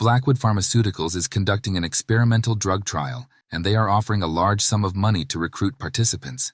Blackwood Pharmaceuticals is conducting an experimental drug trial, and they are offering a large sum of money to recruit participants.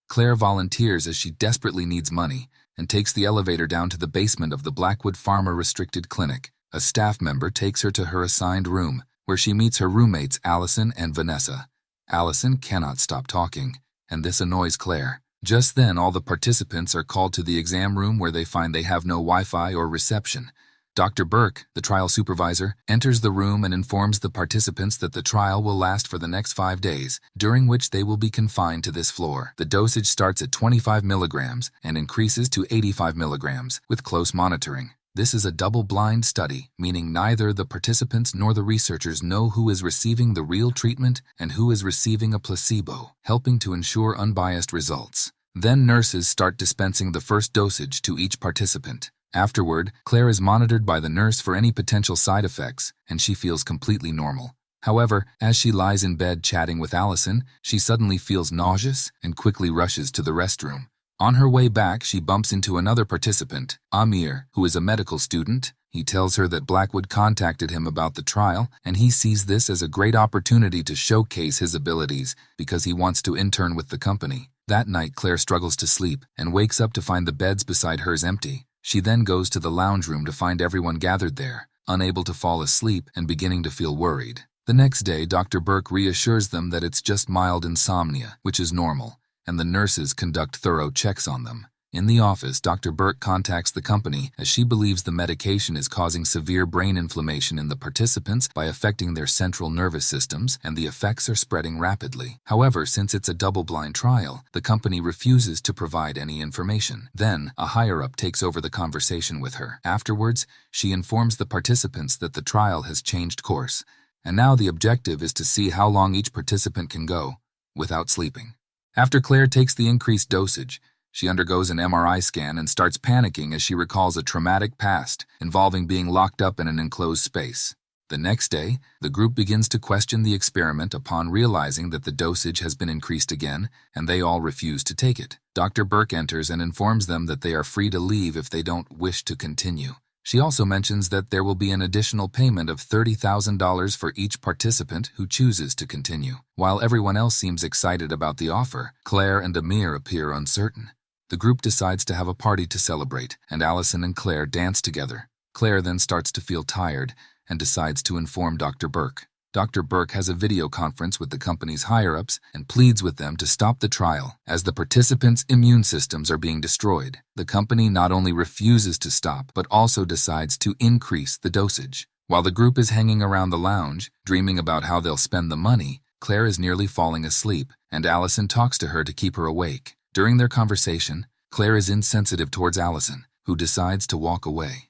Claire volunteers as she desperately needs money and takes the elevator down to the basement of the Blackwood Pharma Restricted Clinic. A staff member takes her to her assigned room, where she meets her roommates Allison and Vanessa. Allison cannot stop talking, and this annoys Claire. Just then, all the participants are called to the exam room where they find they have no Wi-Fi or reception. Dr. Burke, the trial supervisor, enters the room and informs the participants that the trial will last for the next 5 days, during which they will be confined to this floor. The dosage starts at 25 milligrams and increases to 85 milligrams, with close monitoring. This is a double-blind study, meaning neither the participants nor the researchers know who is receiving the real treatment and who is receiving a placebo, helping to ensure unbiased results. Then nurses start dispensing the first dosage to each participant. Afterward, Claire is monitored by the nurse for any potential side effects, and she feels completely normal. However, as she lies in bed chatting with Allison, she suddenly feels nauseous and quickly rushes to the restroom. On her way back, she bumps into another participant, Amir, who is a medical student. He tells her that Blackwood contacted him about the trial, and he sees this as a great opportunity to showcase his abilities because he wants to intern with the company. That night, Claire struggles to sleep and wakes up to find the beds beside hers empty. She then goes to the lounge room to find everyone gathered there, unable to fall asleep and beginning to feel worried. The next day, Dr. Burke reassures them that it's just mild insomnia, which is normal, and the nurses conduct thorough checks on them. In the office, Dr. Burke contacts the company as she believes the medication is causing severe brain inflammation in the participants by affecting their central nervous systems, and the effects are spreading rapidly. However, since it's a double-blind trial, the company refuses to provide any information. Then, a higher-up takes over the conversation with her. Afterwards, she informs the participants that the trial has changed course, and now the objective is to see how long each participant can go without sleeping. After Claire takes the increased dosage, she undergoes an MRI scan and starts panicking as she recalls a traumatic past involving being locked up in an enclosed space. The next day, the group begins to question the experiment upon realizing that the dosage has been increased again, and they all refuse to take it. Dr. Burke enters and informs them that they are free to leave if they don't wish to continue. She also mentions that there will be an additional payment of $30,000 for each participant who chooses to continue. While everyone else seems excited about the offer, Claire and Amir appear uncertain. The group decides to have a party to celebrate, and Allison and Claire dance together. Claire then starts to feel tired and decides to inform Dr. Burke. Dr. Burke has a video conference with the company's higher-ups and pleads with them to stop the trial, as the participants' immune systems are being destroyed. The company not only refuses to stop, but also decides to increase the dosage. While the group is hanging around the lounge, dreaming about how they'll spend the money, Claire is nearly falling asleep, and Allison talks to her to keep her awake. During their conversation, Claire is insensitive towards Allison, who decides to walk away.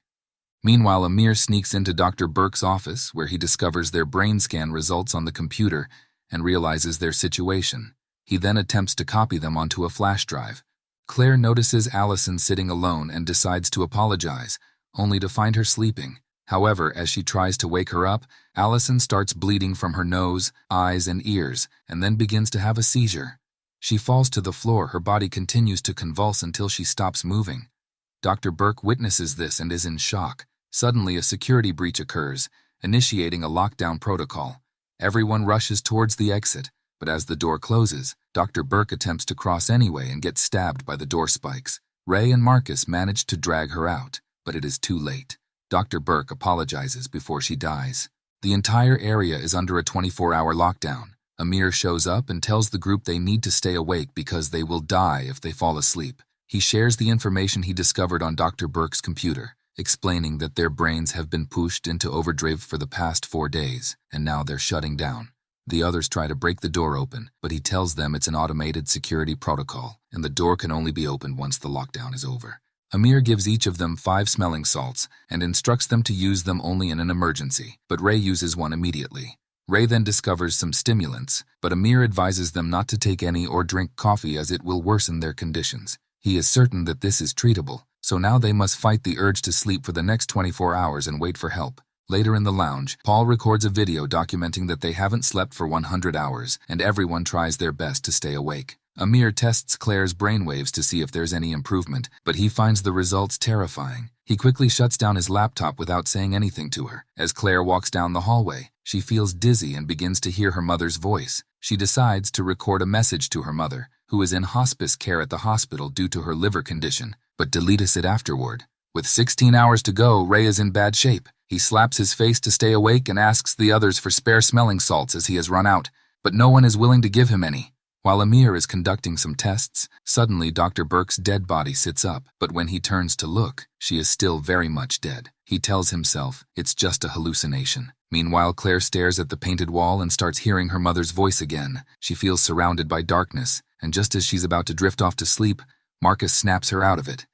Meanwhile, Amir sneaks into Dr. Burke's office, where he discovers their brain scan results on the computer and realizes their situation. He then attempts to copy them onto a flash drive. Claire notices Allison sitting alone and decides to apologize, only to find her sleeping. However, as she tries to wake her up, Allison starts bleeding from her nose, eyes, and ears, and then begins to have a seizure. She falls to the floor. Her body continues to convulse until she stops moving. Dr. Burke witnesses this and is in shock. Suddenly, a security breach occurs, initiating a lockdown protocol. Everyone rushes towards the exit, but as the door closes, Dr. Burke attempts to cross anyway and gets stabbed by the door spikes. Ray and Marcus manage to drag her out, but it is too late. Dr. Burke apologizes before she dies. The entire area is under a 24-hour lockdown. Amir shows up and tells the group they need to stay awake because they will die if they fall asleep. He shares the information he discovered on Dr. Burke's computer, explaining that their brains have been pushed into overdrive for the past 4 days, and now they're shutting down. The others try to break the door open, but he tells them it's an automated security protocol, and the door can only be opened once the lockdown is over. Amir gives each of them 5 smelling salts and instructs them to use them only in an emergency, but Ray uses one immediately. Ray then discovers some stimulants, but Amir advises them not to take any or drink coffee as it will worsen their conditions. He is certain that this is treatable, so now they must fight the urge to sleep for the next 24 hours and wait for help. Later in the lounge, Paul records a video documenting that they haven't slept for 100 hours, and everyone tries their best to stay awake. Amir tests Claire's brainwaves to see if there's any improvement, but he finds the results terrifying. He quickly shuts down his laptop without saying anything to her. As Claire walks down the hallway, she feels dizzy and begins to hear her mother's voice. She decides to record a message to her mother, who is in hospice care at the hospital due to her liver condition, but deletes it afterward. With 16 hours to go, Ray is in bad shape. He slaps his face to stay awake and asks the others for spare smelling salts as he has run out, but no one is willing to give him any. While Amir is conducting some tests, suddenly Dr. Burke's dead body sits up, but when he turns to look, she is still very much dead. He tells himself it's just a hallucination. Meanwhile, Claire stares at the painted wall and starts hearing her mother's voice again. She feels surrounded by darkness, and just as she's about to drift off to sleep, Marcus snaps her out of it.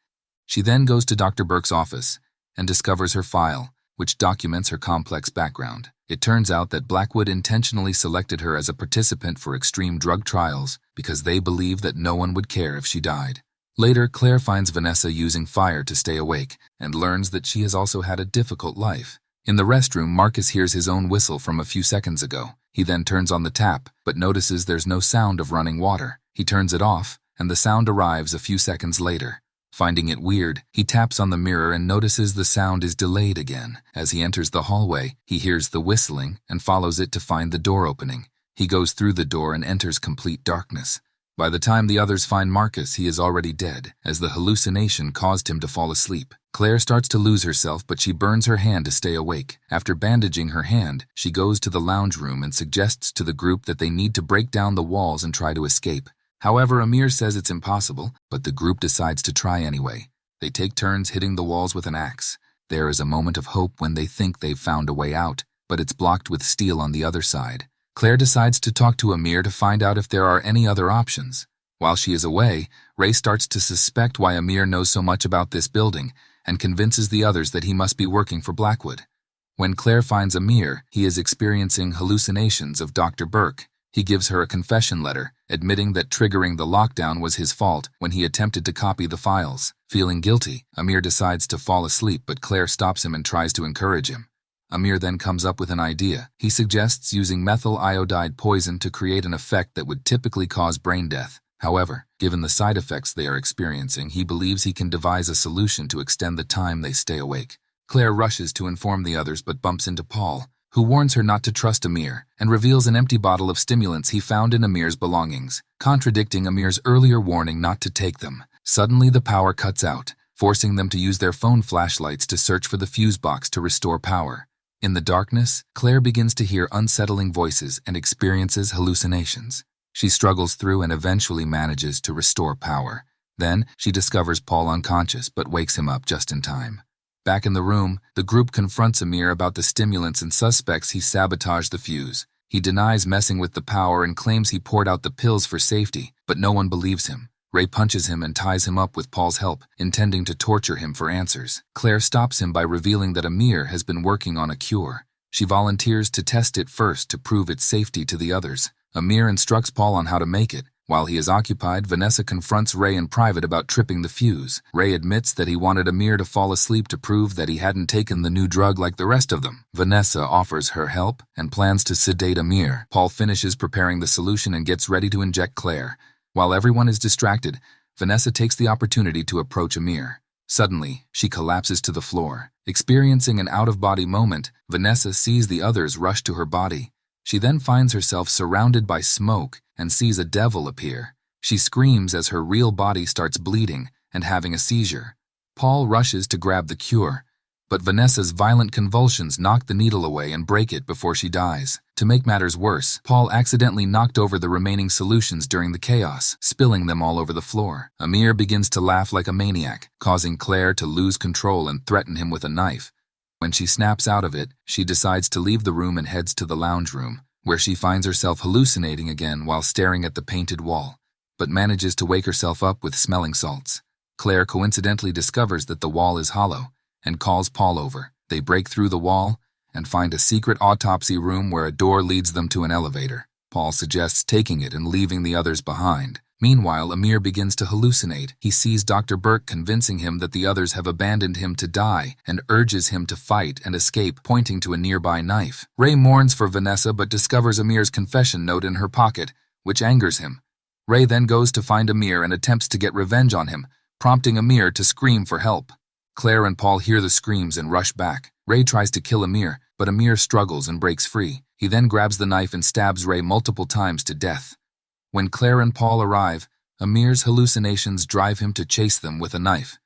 She then goes to Dr. Burke's office and discovers her file, which documents her complex background. It turns out that Blackwood intentionally selected her as a participant for extreme drug trials because they believed that no one would care if she died. Later, Claire finds Vanessa using fire to stay awake and learns that she has also had a difficult life. In the restroom, Marcus hears his own whistle from a few seconds ago. He then turns on the tap, but notices there's no sound of running water. He turns it off, and the sound arrives a few seconds later. Finding it weird, he taps on the mirror and notices the sound is delayed again. As he enters the hallway, he hears the whistling and follows it to find the door opening. He goes through the door and enters complete darkness. By the time the others find Marcus, he is already dead, as the hallucination caused him to fall asleep. Claire starts to lose herself, but she burns her hand to stay awake. After bandaging her hand, she goes to the lounge room and suggests to the group that they need to break down the walls and try to escape. However, Amir says it's impossible, but the group decides to try anyway. They take turns hitting the walls with an axe. There is a moment of hope when they think they've found a way out, but it's blocked with steel on the other side. Claire decides to talk to Amir to find out if there are any other options. While she is away, Ray starts to suspect why Amir knows so much about this building and convinces the others that he must be working for Blackwood. When Claire finds Amir, he is experiencing hallucinations of Dr. Burke. He gives her a confession letter, admitting that triggering the lockdown was his fault when he attempted to copy the files. Feeling guilty, Amir decides to fall asleep, but Claire stops him and tries to encourage him. Amir then comes up with an idea. He suggests using methyl iodide poison to create an effect that would typically cause brain death. However, given the side effects they are experiencing, he believes he can devise a solution to extend the time they stay awake. Claire rushes to inform the others but bumps into Paul, who warns her not to trust Amir and reveals an empty bottle of stimulants he found in Amir's belongings, contradicting Amir's earlier warning not to take them. Suddenly, the power cuts out, forcing them to use their phone flashlights to search for the fuse box to restore power. In the darkness, Claire begins to hear unsettling voices and experiences hallucinations. She struggles through and eventually manages to restore power. Then, she discovers Paul unconscious but wakes him up just in time. Back in the room, the group confronts Amir about the stimulants and suspects he sabotaged the fuse. He denies messing with the power and claims he poured out the pills for safety, but no one believes him. Ray punches him and ties him up with Paul's help, intending to torture him for answers. Claire stops him by revealing that Amir has been working on a cure. She volunteers to test it first to prove its safety to the others. Amir instructs Paul on how to make it. While he is occupied, Vanessa confronts Ray in private about tripping the fuse. Ray admits that he wanted Amir to fall asleep to prove that he hadn't taken the new drug like the rest of them. Vanessa offers her help and plans to sedate Amir. Paul finishes preparing the solution and gets ready to inject Claire. While everyone is distracted, Vanessa takes the opportunity to approach Amir. Suddenly, she collapses to the floor. Experiencing an out-of-body moment, Vanessa sees the others rush to her body. She then finds herself surrounded by smoke and sees a devil appear. She screams as her real body starts bleeding and having a seizure. Paul rushes to grab the cure, but Vanessa's violent convulsions knock the needle away and break it before she dies. To make matters worse, Paul accidentally knocked over the remaining solutions during the chaos, spilling them all over the floor. Amir begins to laugh like a maniac, causing Claire to lose control and threaten him with a knife. When she snaps out of it, she decides to leave the room and heads to the lounge room, where she finds herself hallucinating again while staring at the painted wall, but manages to wake herself up with smelling salts. Claire coincidentally discovers that the wall is hollow and calls Paul over. They break through the wall and find a secret autopsy room where a door leads them to an elevator. Paul suggests taking it and leaving the others behind. Meanwhile, Amir begins to hallucinate. He sees Dr. Burke convincing him that the others have abandoned him to die and urges him to fight and escape, pointing to a nearby knife. Ray mourns for Vanessa but discovers Amir's confession note in her pocket, which angers him. Ray then goes to find Amir and attempts to get revenge on him, prompting Amir to scream for help. Claire and Paul hear the screams and rush back. Ray tries to kill Amir, but Amir struggles and breaks free. He then grabs the knife and stabs Ray multiple times to death. When Claire and Paul arrive, Amir's hallucinations drive him to chase them with a knife.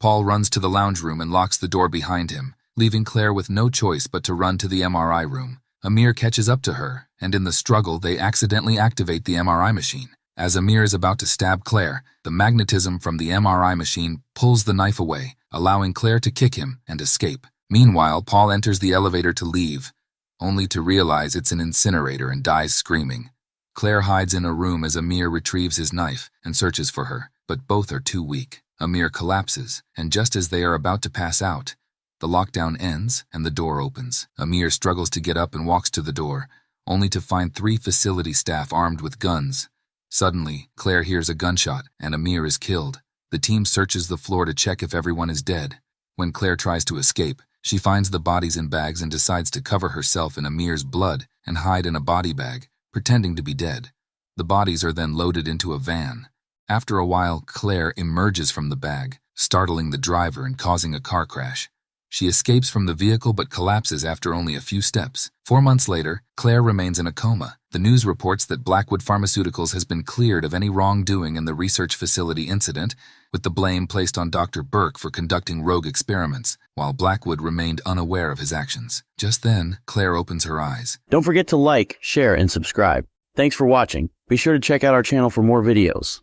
Paul runs to the lounge room and locks the door behind him, leaving Claire with no choice but to run to the MRI room. Amir catches up to her, and in the struggle they accidentally activate the MRI machine. As Amir is about to stab Claire, the magnetism from the MRI machine pulls the knife away, allowing Claire to kick him and escape. Meanwhile, Paul enters the elevator to leave, only to realize it's an incinerator and dies screaming. Claire hides in a room as Amir retrieves his knife and searches for her, but both are too weak. Amir collapses, and just as they are about to pass out, the lockdown ends and the door opens. Amir struggles to get up and walks to the door, only to find 3 facility staff armed with guns. Suddenly, Claire hears a gunshot, and Amir is killed. The team searches the floor to check if everyone is dead. When Claire tries to escape, she finds the bodies in bags and decides to cover herself in Amir's blood and hide in a body bag, pretending to be dead. The bodies are then loaded into a van. After a while, Claire emerges from the bag, startling the driver and causing a car crash. She escapes from the vehicle but collapses after only a few steps. 4 months later, Claire remains in a coma. The news reports that Blackwood Pharmaceuticals has been cleared of any wrongdoing in the research facility incident, with the blame placed on Dr. Burke for conducting rogue experiments, while Blackwood remained unaware of his actions. Just then, Claire opens her eyes. Don't forget to like, share, and subscribe. Thanks for watching. Be sure to check out our channel for more videos.